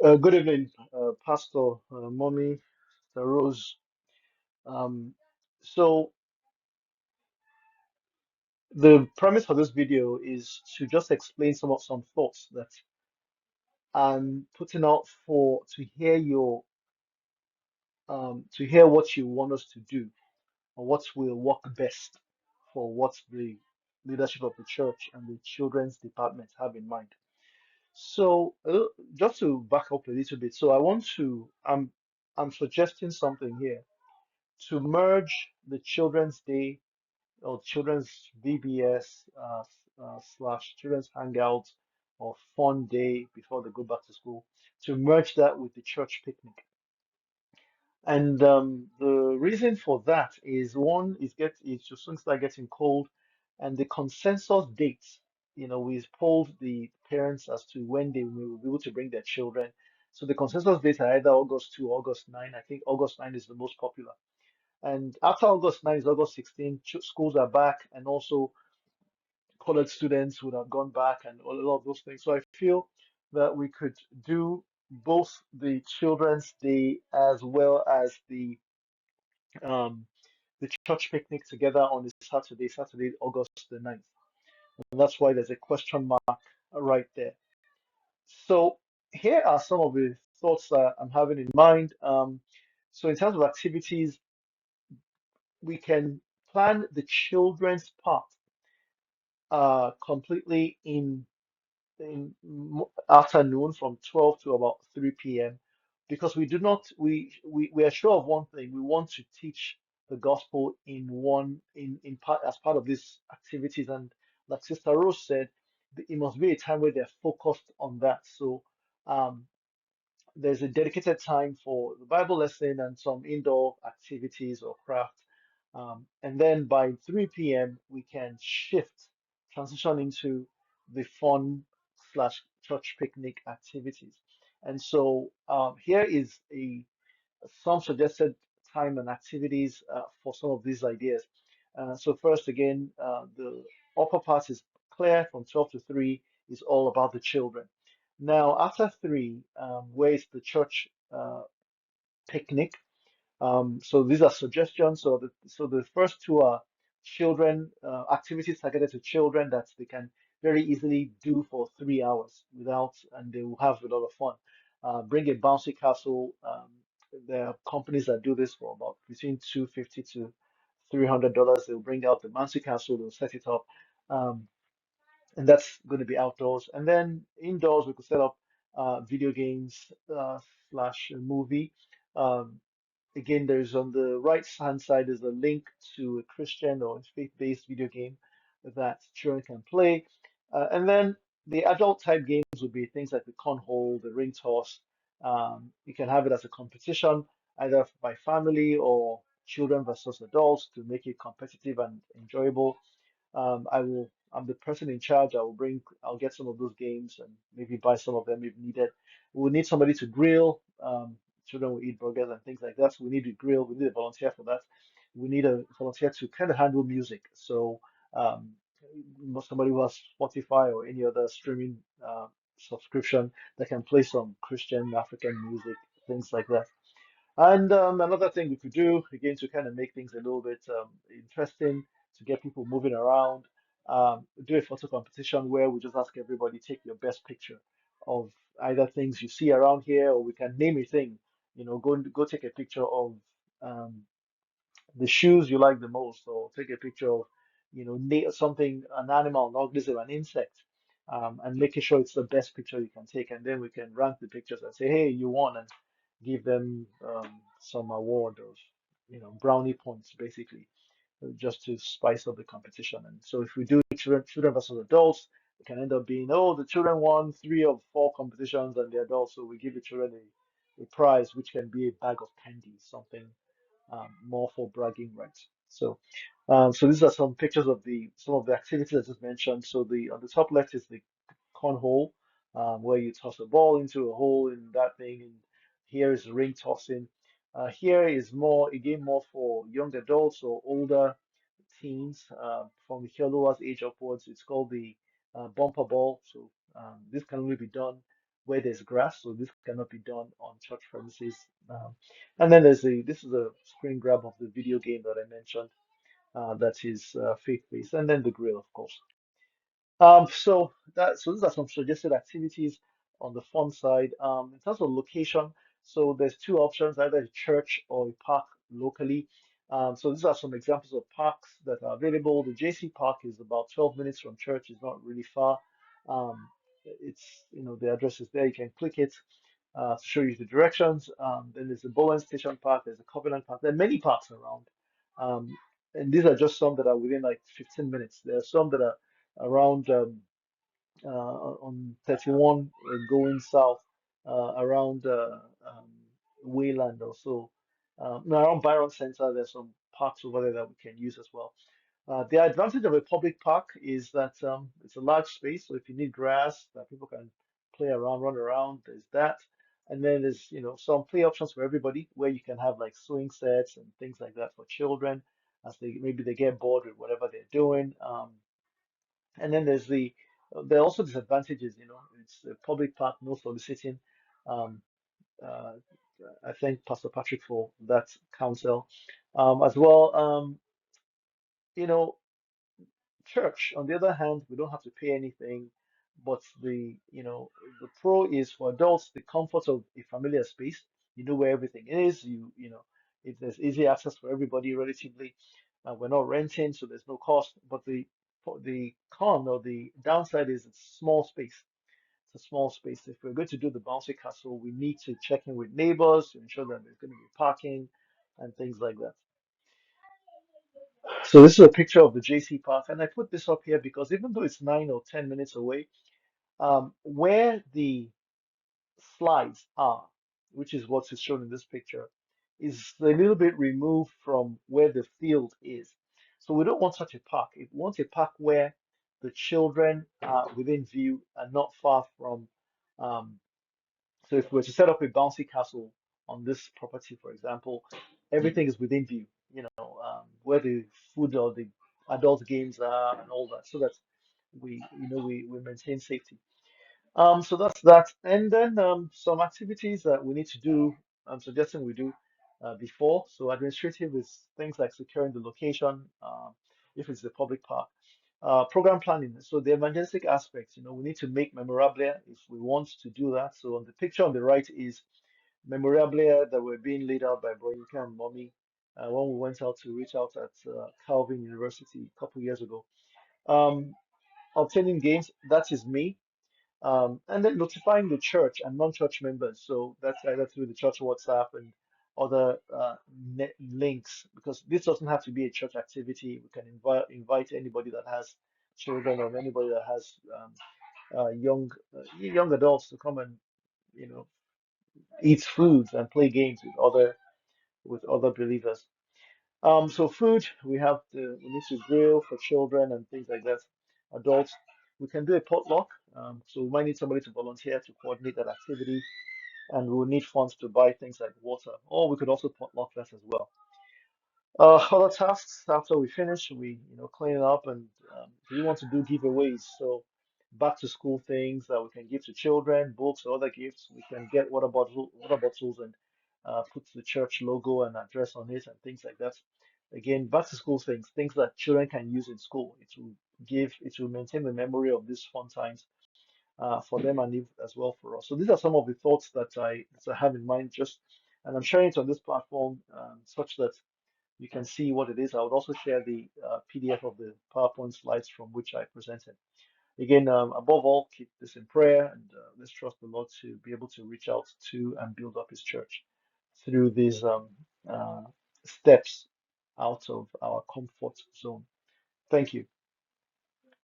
Good evening, Pastor, Mommy, Sister Rose. Um, so the premise for this video is to just explain some thoughts that I'm putting out for to hear what you want us to do or what will work best for what the leadership of the church and the children's department have in mind. So just to back up a little bit, so I'm suggesting something here to merge the Children's Day or Children's VBS slash Children's Hangout or Fun Day before they go back to school, to merge that with the church picnic. And the reason for that is one is it's just soon start getting cold, and the consensus dates. We've polled the parents as to when they will be able to bring their children. So the consensus dates are either August 2, August 9. I think August 9 is the most popular. And after August 9 is August 16, schools are back, and also college students would have gone back and a lot of those things. So I feel that we could do both the Children's Day as well as um, the church picnic together on the Saturday, August the 9th. And that's why there's a question mark right there. So here are some of the thoughts that I'm having in mind. So in terms of activities, we can plan the children's part completely in afternoon from 12 to about 3 p.m. because we do not we are sure of one thing. We want to teach the gospel in part as part of these activities, and like Sister Rose said, it must be a time where they're focused on that. So um, there's a dedicated time for the Bible lesson and some indoor activities or craft. And then by 3 p.m., we can transition into the fun slash church picnic activities. And so here is some suggested time and activities for some of these ideas. So first, again, the upper part is clear from 12 to 3 is all about the children. Now, after 3, where is the church picnic? So these are suggestions. So the first two are children activities targeted to children that they can very easily do for 3 hours and they will have a lot of fun. Bring a bouncy castle. There are companies that do this for about between 250 to $300. They'll bring out the bouncy castle, they'll set it up. Um, and that's going to be outdoors. And then indoors, we could set up video games slash movie. Um, Again, there's on the right hand side is a link to a Christian or faith-based video game that children can play. And then the adult type games would be things like the cornhole, the ring toss. You can have it as a competition, either by family or children versus adults to make it competitive and enjoyable. I'm the person in charge. I'll get some of those games and maybe buy some of them if needed. We'll need somebody to grill. Children will eat burgers and things like that. So we need to grill. We need a volunteer for that. We need a volunteer to kind of handle music. So um, somebody who has Spotify or any other streaming subscription that can play some Christian African music, things like that. And another thing we could do, again, to kind of make things a little bit interesting, to get people moving around, do a photo competition where we just ask everybody take your best picture of either things you see around here, or we can name a thing. Go take a picture of um, the shoes you like the most, or take a picture of, something, an animal, an organism, an insect, and making sure it's the best picture you can take. And then we can rank the pictures and say, hey, you won, and give them some award or, brownie points, basically, just to spice up the competition. And so if we do children versus adults, it can end up being, oh, the children won 3 of 4 competitions, and the adults, so we give the children a prize, which can be a bag of candy, something more for bragging rights. So these are some pictures of some of the activities I just mentioned. So the on the top left is the cornhole, where you toss a ball into a hole in that thing, and here is ring tossing. Here is more for young adults or older teens, from the lowest age upwards. It's called the bumper ball. So this can only be done where there's grass, so this cannot be done on church premises. Um, and then this is a screen grab of the video game that I mentioned, that is faith-based, and then the grill, of course. So these are some suggested activities on the fun side. In terms of location, so there's two options, either a church or a park locally. So these are some examples of parks that are available. The JC Park is about 12 minutes from church. It's not really far. Um, the address is there. You can click it to show you the directions. Then there's the Bowen Station Park. There's the Covenant Park. There are many parks around. Um, and these are just some that are within like 15 minutes. There are some that are around on 31 going south around Wayland also. No, around Byron Center, there's some parks over there that we can use as well. The advantage of a public park is that it's a large space, so if you need grass that people can play around, run around, there's that. And then there's, some play options for everybody where you can have like swing sets and things like that for children as they get bored with whatever they're doing. And then there are also disadvantages, it's a public park, no soliciting. Um, uh, I thank Pastor Patrick for that counsel. As well, you know, church, on the other hand, we don't have to pay anything, but the pro is for adults, the comfort of a familiar space. You know where everything is. If there's easy access for everybody relatively. We're not renting, so there's no cost. But the con or the downside is it's small space. It's a small space. If we're going to do the bouncy castle, we need to check in with neighbors to ensure that there's going to be parking and things like that. So this is a picture of the JC Park, and I put this up here because even though it's 9 or 10 minutes away, where the slides are, which is what is shown in this picture, is a little bit removed from where the field is. So we don't want such a park. We want a park where the children are within view and not far from. Um, so if we were to set up a bouncy castle on this property, for example, everything is within view, where the food or the adult games are and all that, so that we maintain safety. So that's that. And then some activities that we need to do, I'm suggesting we do before. So administrative is things like securing the location, if it's a public park. Program planning. So the evangelistic aspects, we need to make memorabilia if we want to do that. So on the picture on the right is memorabilia that were being laid out by Boyinka and Mommy when we went out to reach out at Calvin University a couple years ago. Um, Obtaining games, that is me. And then notifying the church and non-church members. So that's either through the church WhatsApp and other net links, because this doesn't have to be a church activity. We can invite anybody that has children or anybody that has young adults to come and you know eat foods and play games with other believers. So food, we need to grill for children and things like that. Adults, we can do a potluck. So we might need somebody to volunteer to coordinate that activity, and we'll need funds to buy things like water, or we could also potluck that as well. Other tasks after we finish, we clean it up, and we want to do giveaways. So back to school things that we can give to children, books or other gifts. We can get water bottles and put the church logo and address on it and things like that. Again, back to school things that children can use in school. It will maintain the memory of these fun times for them and as well for us. So these are some of the thoughts that I have in mind. And I'm sharing it on this platform such that you can see what it is. I would also share the PDF of the PowerPoint slides from which I presented. Again, above all, keep this in prayer, and let's trust the Lord to be able to reach out to and build up His church through these uh, steps out of our comfort zone. Thank you.